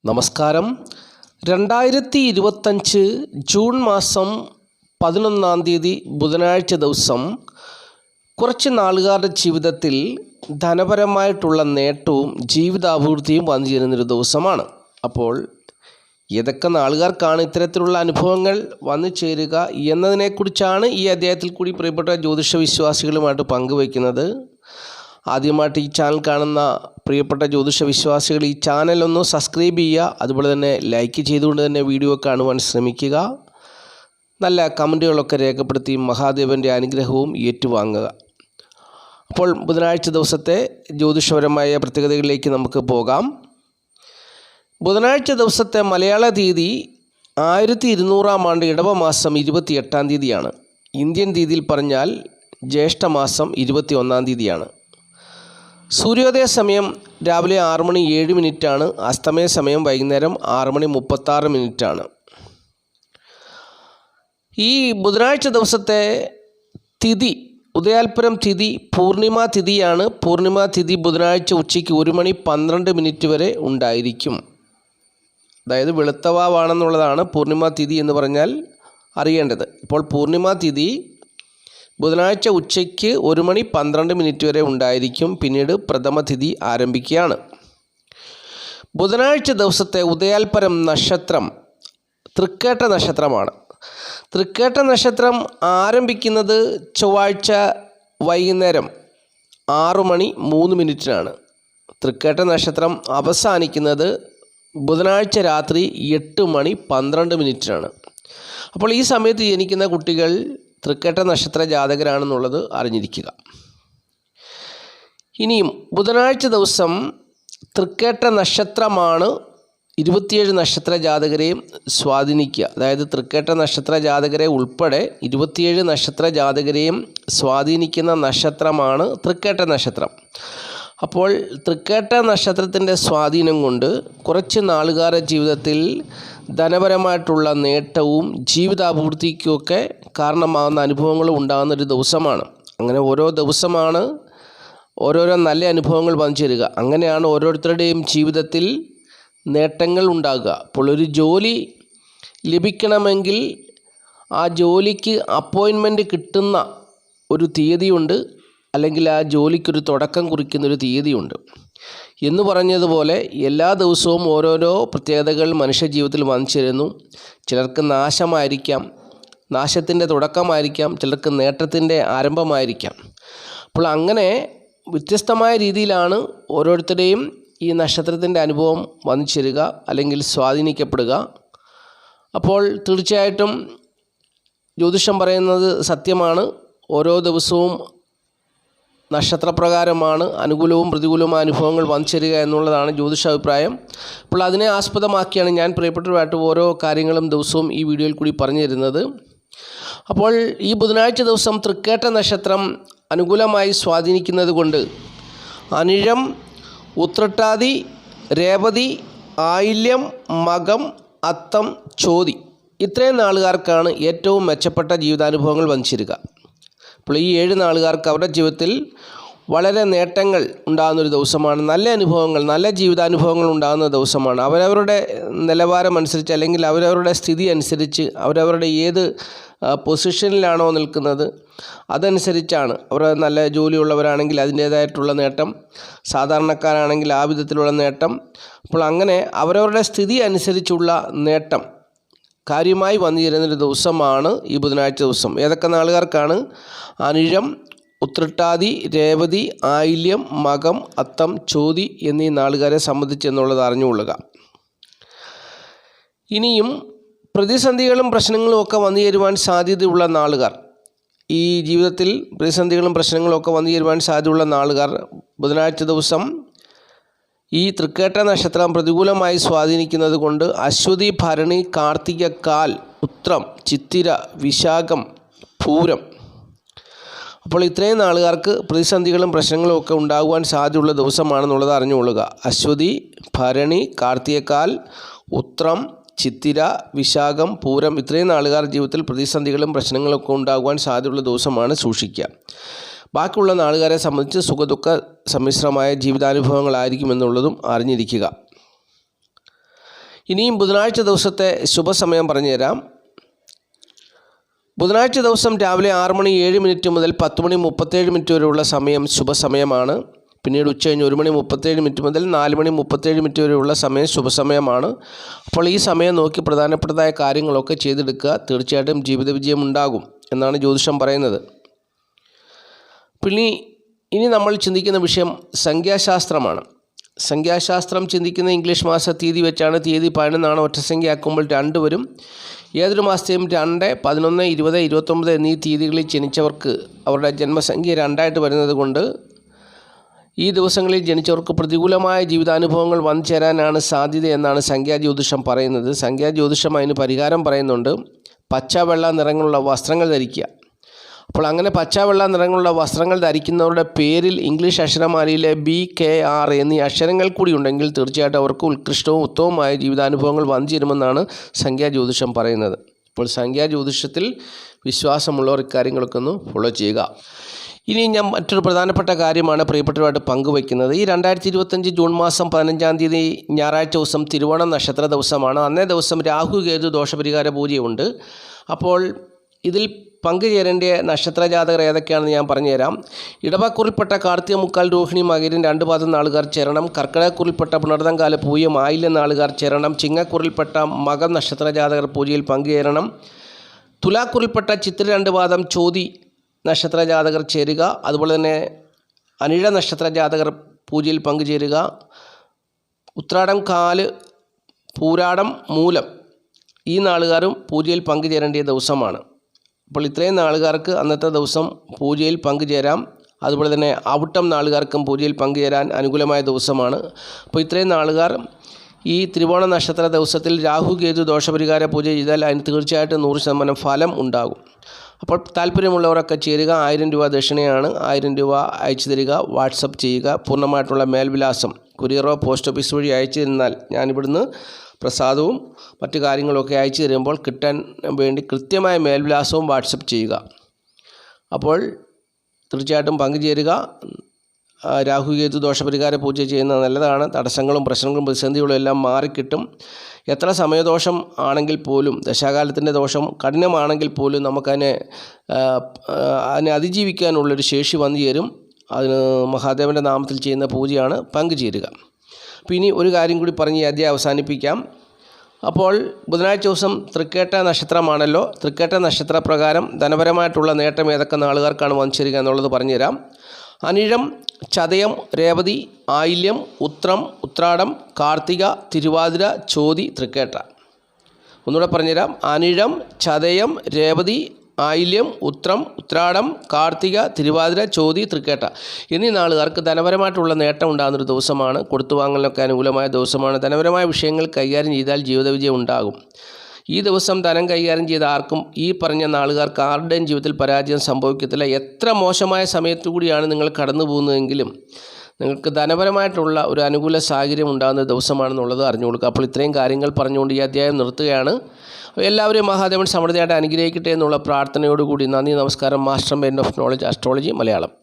നമസ്കാരം. 2025 ജൂൺ മാസം 11-ാം തീയതി ബുധനാഴ്ച ദിവസം കുറച്ച് നാളുകാരുടെ ജീവിതത്തിൽ ധനപരമായിട്ടുള്ള നേട്ടവും ജീവിതാഭിവൃദ്ധിയും വന്നു ചേരുന്നൊരു ദിവസമാണ്. അപ്പോൾ ഏതൊക്കെ നാളുകാർക്കാണ് ഇത്തരത്തിലുള്ള അനുഭവങ്ങൾ വന്നു ചേരുക എന്നതിനെക്കുറിച്ചാണ് ഈ അധ്യായത്തിൽ കൂടി പ്രിയപ്പെട്ട ജ്യോതിഷ വിശ്വാസികളുമായിട്ട് പങ്കുവയ്ക്കുന്നത്. ആദ്യമായിട്ട് ഈ ചാനൽ കാണുന്ന പ്രിയപ്പെട്ട ജ്യോതിഷ വിശ്വാസികൾ ഈ ചാനൽ ഒന്ന് സബ്സ്ക്രൈബ് ചെയ്യുക. അതുപോലെ തന്നെ ലൈക്ക് ചെയ്തുകൊണ്ട് തന്നെ വീഡിയോ കാണുവാൻ ശ്രമിക്കുക. നല്ല കമൻറ്റുകളൊക്കെ രേഖപ്പെടുത്തി മഹാദേവൻ്റെ അനുഗ്രഹവും ഏറ്റുവാങ്ങുക. അപ്പോൾ ബുധനാഴ്ച ദിവസത്തെ ജ്യോതിഷപരമായ പ്രത്യേകതകളിലേക്ക് നമുക്ക് പോകാം. ബുധനാഴ്ച ദിവസത്തെ മലയാള തീയതി 1200-ാം ആണ്ട് ഇടവമാസം 28-ാം തീയതിയാണ്. ഇന്ത്യൻ തീയതിയിൽ പറഞ്ഞാൽ ജ്യേഷ്ഠമാസം 21-ാം തീയതിയാണ്. സൂര്യോദയ സമയം രാവിലെ 6:07 അസ്തമയ സമയം വൈകുന്നേരം 6:36. ഈ ബുധനാഴ്ച ദിവസത്തെ തിഥി ഉദയാൽപരം തിഥി പൂർണിമ തിഥിയാണ്. പൂർണിമ തിഥി ബുധനാഴ്ച ഉച്ചയ്ക്ക് 1:12 വരെ ഉണ്ടായിരിക്കും. അതായത് വെളുത്തവാവാണെന്നുള്ളതാണ് പൂർണിമ തിഥി എന്ന് പറഞ്ഞാൽ അറിയേണ്ടത്. ഇപ്പോൾ പൂർണിമ തിഥി ബുധനാഴ്ച ഉച്ചയ്ക്ക് 1:12 വരെ ഉണ്ടായിരിക്കും. പിന്നീട് പ്രഥമ തിഥി ആരംഭിക്കുകയാണ്. ബുധനാഴ്ച ദിവസത്തെ ഉദയാൽപരം നക്ഷത്രം തൃക്കേട്ട നക്ഷത്രമാണ്. തൃക്കേട്ട നക്ഷത്രം ആരംഭിക്കുന്നത് ചൊവ്വാഴ്ച വൈകുന്നേരം 6:03. തൃക്കേട്ട നക്ഷത്രം അവസാനിക്കുന്നത് ബുധനാഴ്ച രാത്രി 8:12. അപ്പോൾ ഈ സമയത്ത് ജനിക്കുന്ന കുട്ടികൾ തൃക്കേട്ട നക്ഷത്ര ജാതകരാണെന്നുള്ളത് അറിഞ്ഞിരിക്കുക. ഇനിയും ബുധനാഴ്ച ദിവസം തൃക്കേട്ട നക്ഷത്രമാണ് 27 നക്ഷത്ര ജാതകരെയും സ്വാധീനിക്കുക. അതായത് തൃക്കേട്ട നക്ഷത്ര ജാതകരെ ഉൾപ്പെടെ 27 നക്ഷത്ര ജാതകരെയും സ്വാധീനിക്കുന്ന നക്ഷത്രമാണ് തൃക്കേട്ട നക്ഷത്രം. അപ്പോൾ തൃക്കേട്ട നക്ഷത്രത്തിൻ്റെ സ്വാധീനം കൊണ്ട് കുറച്ച് നാളുകാരുടെ ജീവിതത്തിൽ ധനപരമായിട്ടുള്ള നേട്ടവും ജീവിതാഭിവൃദ്ധിക്കുമൊക്കെ കാരണമാകുന്ന അനുഭവങ്ങളും ഉണ്ടാകുന്നൊരു ദിവസമാണ്. അങ്ങനെ ഓരോ ദിവസമാണ് ഓരോരോ നല്ല അനുഭവങ്ങൾ വന്നു ചേരുക. അങ്ങനെയാണ് ഓരോരുത്തരുടെയും ജീവിതത്തിൽ നേട്ടങ്ങൾ ഉണ്ടാകുക. അപ്പോൾ ഒരു ജോലി ലഭിക്കണമെങ്കിൽ ആ ജോലിക്ക് അപ്പോയിൻമെൻറ്റ് കിട്ടുന്ന ഒരു തീയതിയുണ്ട്, അല്ലെങ്കിൽ ആ ജോലിക്കൊരു തുടക്കം കുറിക്കുന്നൊരു തീയതിയുണ്ട്. എന്ന് പറഞ്ഞതുപോലെ എല്ലാ ദിവസവും ഓരോരോ പ്രത്യേകതകൾ മനുഷ്യ ജീവിതത്തിൽ വന്നു ചേരുന്നു. ചിലർക്ക് നാശമായിരിക്കാം, നാശത്തിൻ്റെ തുടക്കമായിരിക്കാം, ചിലർക്ക് നേട്ടത്തിൻ്റെ ആരംഭമായിരിക്കാം. അപ്പോൾ അങ്ങനെ വ്യത്യസ്തമായ രീതിയിലാണ് ഓരോരുത്തരുടെയും ഈ നക്ഷത്രത്തിൻ്റെ അനുഭവം വന്നു ചേരുക അല്ലെങ്കിൽ സ്വാധീനിക്കപ്പെടുക. അപ്പോൾ തീർച്ചയായിട്ടും ജ്യോതിഷം പറയുന്നത് സത്യമാണ്. ഓരോ ദിവസവും നക്ഷത്രപ്രകാരമാണ് അനുകൂലവും പ്രതികൂലവുമായ അനുഭവങ്ങൾ വന്നു ചേരുക എന്നുള്ളതാണ് ജ്യോതിഷാഭിപ്രായം. അപ്പോൾ അതിനെ ആസ്പദമാക്കിയാണ് ഞാൻ പ്രിയപ്പെട്ടവരായിട്ട് ഓരോ കാര്യങ്ങളും ദിവസവും ഈ വീഡിയോയിൽ കൂടി പറഞ്ഞു തരുന്നത്. അപ്പോൾ ഈ ബുധനാഴ്ച ദിവസം തൃക്കേട്ട നക്ഷത്രം അനുകൂലമായി സ്വാധീനിക്കുന്നത് കൊണ്ട് അനിഴം, ഉത്രട്ടാതി, രേവതി, ആയില്യം, മകം, അത്തം, ചോതി ഇത്രയും നാളുകാർക്കാണ് ഏറ്റവും മെച്ചപ്പെട്ട ജീവിതാനുഭവങ്ങൾ വന്നു ചേരുക. അപ്പോൾ ഈ 7 നാളുകാർക്ക് അവരുടെ ജീവിതത്തിൽ വളരെ നേട്ടങ്ങൾ ഉണ്ടാകുന്നൊരു ദിവസമാണ്. നല്ല അനുഭവങ്ങൾ, നല്ല ജീവിതാനുഭവങ്ങൾ ഉണ്ടാകുന്ന ദിവസമാണ്. അവരവരുടെ നിലവാരം അനുസരിച്ച് അല്ലെങ്കിൽ അവരവരുടെ സ്ഥിതി അനുസരിച്ച് അവരവരുടെ ഏത് പൊസിഷനിലാണോ നിൽക്കുന്നത് അതനുസരിച്ചാണ്. അവർ നല്ല ജോലിയുള്ളവരാണെങ്കിൽ അതിൻ്റേതായിട്ടുള്ള നേട്ടം, സാധാരണക്കാരാണെങ്കിൽ ആ വിധത്തിലുള്ള നേട്ടം. അപ്പോൾ അങ്ങനെ അവരവരുടെ സ്ഥിതി അനുസരിച്ചുള്ള നേട്ടം കാര്യമായി വന്നു ചേരുന്നൊരു ദിവസമാണ് ഈ ബുധനാഴ്ച ദിവസം. ഏതൊക്കെ നാളുകാർക്കാണ്? അനിഴം, ഉത്രട്ടാതി, രേവതി, ആയില്യം, മകം, അത്തം, ചോതി എന്നീ നാളുകാരെ സംബന്ധിച്ചെന്നുള്ളത് അറിഞ്ഞുകൊള്ളുക. ഇനിയും പ്രതിസന്ധികളും പ്രശ്നങ്ങളും ഒക്കെ വന്നു ചേരുവാൻ സാധ്യതയുള്ള നാളുകാർ, ഈ ജീവിതത്തിൽ പ്രതിസന്ധികളും പ്രശ്നങ്ങളും ഒക്കെ വന്നു ചേരുവാൻ സാധ്യതയുള്ള നാളുകാർ ബുധനാഴ്ച ദിവസം ഈ തൃക്കേട്ട നക്ഷത്രം പ്രതികൂലമായി സ്വാധീനിക്കുന്നത് കൊണ്ട് അശ്വതി, ഭരണി, കാർത്തിക, കാൽ, ഉത്രം, ചിത്തിര, വിശാഖം, പൂരം. അപ്പോൾ ഇത്രയും നാളുകാർക്ക് പ്രതിസന്ധികളും പ്രശ്നങ്ങളും ഒക്കെ ഉണ്ടാകുവാൻ സാധ്യതയുള്ള ദിവസമാണെന്നുള്ളത് അറിഞ്ഞുകൊള്ളുക. അശ്വതി, ഭരണി, കാർത്തികക്കാൽ, ഉത്രം, ചിത്തിര, വിശാഖം, പൂരം ഇത്രയും നാളുകാർ ജീവിതത്തിൽ പ്രതിസന്ധികളും പ്രശ്നങ്ങളും ഒക്കെ ഉണ്ടാകുവാൻ സാധ്യതയുള്ള ദിവസമാണ്. സൂക്ഷിക്കുക. ബാക്കിയുള്ള നാളുകാരെ സംബന്ധിച്ച് സുഖദുഃഖ സമ്മിശ്രമായ ജീവിതാനുഭവങ്ങളായിരിക്കുമെന്നുള്ളതും അറിഞ്ഞിരിക്കുക. ഇനിയും ബുധനാഴ്ച ദിവസത്തെ ശുഭസമയം പറഞ്ഞുതരാം. ബുധനാഴ്ച ദിവസം രാവിലെ 6:07 മുതൽ 10:37 വരെയുള്ള സമയം ശുഭസമയമാണ്. പിന്നീട് ഉച്ചകഴിഞ്ഞ് 1:37 മുതൽ 4:37 വരെയുള്ള സമയം ശുഭസമയമാണ്. അപ്പോൾ ഈ സമയം നോക്കി പ്രധാനപ്പെട്ടതായ കാര്യങ്ങളൊക്കെ ചെയ്തെടുക്കുക. തീർച്ചയായിട്ടും ജീവിത വിജയം ഉണ്ടാകും എന്നാണ് ജ്യോതിഷം പറയുന്നത്. പിന്നെ ഇനി നമ്മൾ ചിന്തിക്കുന്ന വിഷയം സംഖ്യാശാസ്ത്രമാണ്. സംഖ്യാശാസ്ത്രം ചിന്തിക്കുന്ന ഇംഗ്ലീഷ് മാസ തീയതി വെച്ചാണ്. തീയതി 11 ഒറ്റസംഖ്യയാക്കുമ്പോൾ 2 വരും. ഏതൊരു മാസത്തെയും 2, 11, 20, 29 എന്നീ തീയതികളിൽ ജനിച്ചവർക്ക് അവരുടെ ജന്മസംഖ്യ 2 വരുന്നത് കൊണ്ട് ഈ ദിവസങ്ങളിൽ ജനിച്ചവർക്ക് പ്രതികൂലമായ ജീവിതാനുഭവങ്ങൾ വന്നു ചേരാനാണ് സാധ്യത എന്നാണ് സംഖ്യാജ്യോതിഷം പറയുന്നത്. സംഖ്യാജ്യോതിഷം അതിന് പരിഹാരം പറയുന്നുണ്ട്. പച്ച വെള്ള നിറങ്ങളുള്ള വസ്ത്രങ്ങൾ ധരിക്കുക. അപ്പോൾ അങ്ങനെ പച്ച വെള്ള നിറങ്ങളുള്ള വസ്ത്രങ്ങൾ ധരിക്കുന്നവരുടെ പേരിൽ ഇംഗ്ലീഷ് അക്ഷരമാലയിലെ BKR എന്നീ അക്ഷരങ്ങൾ കൂടി ഉണ്ടെങ്കിൽ തീർച്ചയായിട്ടും അവർക്ക് ഉത്കൃഷ്ടവും ഉത്തമമായ ജീവിതാനുഭവങ്ങൾ വന്നു ചേരുമെന്നാണ് സംഖ്യാജ്യോതിഷം പറയുന്നത്. അപ്പോൾ സംഖ്യാജ്യോതിഷത്തിൽ വിശ്വാസമുള്ളവർ ഇക്കാര്യങ്ങളൊക്കെ ഒന്ന് ഫോളോ ചെയ്യുക. ഇനി ഞാൻ മറ്റൊരു പ്രധാനപ്പെട്ട കാര്യമാണ് പ്രിയപ്പെട്ടവരുമായിട്ട് പങ്കുവയ്ക്കുന്നത്. ഈ 2025 ജൂൺ മാസം 15 ഞായറാഴ്ച ദിവസം തിരുവോണം നക്ഷത്ര ദിവസമാണ്. അന്നേ ദിവസം രാഹു കേതു ദോഷപരിഹാര പൂജയുണ്ട്. അപ്പോൾ ഇതിൽ പങ്കുചേരേണ്ട നക്ഷത്ര ജാതകർ ഏതൊക്കെയാണെന്ന് ഞാൻ പറഞ്ഞുതരാം. ഇടവക്കുറിൽപ്പെട്ട കാർത്തിക മുക്കാൽ രോഹിണി മകരം 2 പാദം നാളുകാർ ചേരണം. കർക്കിടകക്കുറിൽപ്പെട്ട പുണർദം കാല പൂയം ആയില്യം നാളുകാർ ചേരണം. ചിങ്ങക്കുറിൽപ്പെട്ട മകം നക്ഷത്ര ജാതകർ പൂജയിൽ പങ്കുചേരണം. തുലാക്കുറിൽപ്പെട്ട ചിത്ര 2 പാദം ചോതി നക്ഷത്ര ജാതകർ ചേരുക. അതുപോലെ തന്നെ അനിഴ നക്ഷത്ര ജാതകർ പൂജയിൽ പങ്കുചേരുക. ഉത്രാടം കാല് പൂരാടം മൂലം ഈ നാളുകാരും പൂജയിൽ പങ്കുചേരേണ്ട ദിവസമാണ്. അപ്പോൾ ഇത്രയും നാളുകാർക്ക് അന്നത്തെ ദിവസം പൂജയിൽ പങ്കുചേരാം. അതുപോലെ തന്നെ അവിട്ടം നാളുകാർക്കും പൂജയിൽ പങ്കുചേരാൻ അനുകൂലമായ ദിവസമാണ്. അപ്പോൾ ഇത്രയും നാളുകാർ ഈ തിരുവോണ നക്ഷത്ര ദിവസത്തിൽ രാഹു കേതു ദോഷപരിഹാര പൂജ ചെയ്താൽ അതിന് തീർച്ചയായിട്ടും 100% ഫലം ഉണ്ടാകും. അപ്പോൾ താല്പര്യമുള്ളവരൊക്കെ ചേരുക. 1000 രൂപ ദക്ഷിണയാണ്. 1000 രൂപ അയച്ചു തരിക. വാട്സപ്പ് ചെയ്യുക. പൂർണ്ണമായിട്ടുള്ള മേൽവിലാസം കൊറിയറോ പോസ്റ്റ് ഓഫീസ് വഴി അയച്ചു തന്നാൽ ഞാനിവിടുന്ന് പ്രസാദവും മറ്റു കാര്യങ്ങളൊക്കെ അയച്ചു തരുമ്പോൾ കിട്ടാൻ വേണ്ടി കൃത്യമായ മേൽവിലാസവും വാട്സപ്പ് ചെയ്യുക. അപ്പോൾ തീർച്ചയായിട്ടും പങ്കുചേരുക. രാഹു കേതു ദോഷപരിഹാര പൂജ ചെയ്യുന്നത് നല്ലതാണ്. തടസ്സങ്ങളും പ്രശ്നങ്ങളും പ്രതിസന്ധികളും എല്ലാം മാറിക്കിട്ടും. എത്ര സമയദോഷം ആണെങ്കിൽ പോലും, ദശാകാലത്തിൻ്റെ ദോഷം കഠിനമാണെങ്കിൽ പോലും നമുക്കതിനെ അതിജീവിക്കാനുള്ളൊരു ശേഷി വന്നു ചേരും. അതിന് മഹാദേവൻ്റെ നാമത്തിൽ ചെയ്യുന്ന പൂജയാണ് പങ്കുചേരുക. അപ്പോൾ ഇനി ഒരു കാര്യം കൂടി പറഞ്ഞ് ഈ അധ്യായം അവസാനിപ്പിക്കാം. അപ്പോൾ ബുധനാഴ്ച ദിവസം തൃക്കേട്ട നക്ഷത്രമാണല്ലോ. തൃക്കേട്ട നക്ഷത്രപ്രകാരം ധനപരമായിട്ടുള്ള നേട്ടം ഏതൊക്കെ നാളുകാർക്കാണ് വന്നു ചേരുക എന്നുള്ളത് പറഞ്ഞുതരാം. അനിഴം, ചതയം, രേവതി, ആയില്യം, ഉത്രം, ഉത്രാടം, കാർത്തിക, തിരുവാതിര, ചോതി, തൃക്കേട്ട. ഒന്നുകൂടെ പറഞ്ഞുതരാം. അനിഴം, ചതയം, രേവതി, ആയില്യം, ഉത്രം, ഉത്രാടം, കാർത്തിക, തിരുവാതിര, ചോതി, തൃക്കേട്ട എന്നീ നാളുകാർക്ക് ധനപരമായിട്ടുള്ള നേട്ടം ഉണ്ടാകുന്നൊരു ദിവസമാണ്. കൊടുത്തുവാങ്ങലിനൊക്കെ അനുകൂലമായ ദിവസമാണ്. ധനപരമായ വിഷയങ്ങൾ കൈകാര്യം ചെയ്താൽ ജീവിത വിജയം ഉണ്ടാകും. ഈ ദിവസം ധനം കൈകാര്യം ചെയ്ത ആർക്കും ഈ പറഞ്ഞ നാളുകാർക്ക് ആരുടെയും ജീവിതത്തിൽ പരാജയം സംഭവിക്കത്തില്ല. എത്ര മോശമായ സമയത്തു കൂടിയാണ് നിങ്ങൾ കടന്നു പോകുന്നതെങ്കിലും നിങ്ങൾക്ക് ധനപരമായിട്ടുള്ള ഒരു അനുകൂല സാഹചര്യം ഉണ്ടാകുന്ന ദിവസമാണെന്നുള്ളത് അറിഞ്ഞു കൊടുക്കുക. അപ്പോൾ ഇത്രയും കാര്യങ്ങൾ പറഞ്ഞുകൊണ്ട് ഈ അധ്യായം നിർത്തുകയാണ്. എല്ലാവരെയും മഹാദേവൻ സമൃദ്ധിയായിട്ട് അനുഗ്രഹിക്കട്ടെ എന്നുള്ള പ്രാർത്ഥനയോടുകൂടി നന്ദി, നമസ്കാരം. Master mind of knowledge, astrology Malayalam.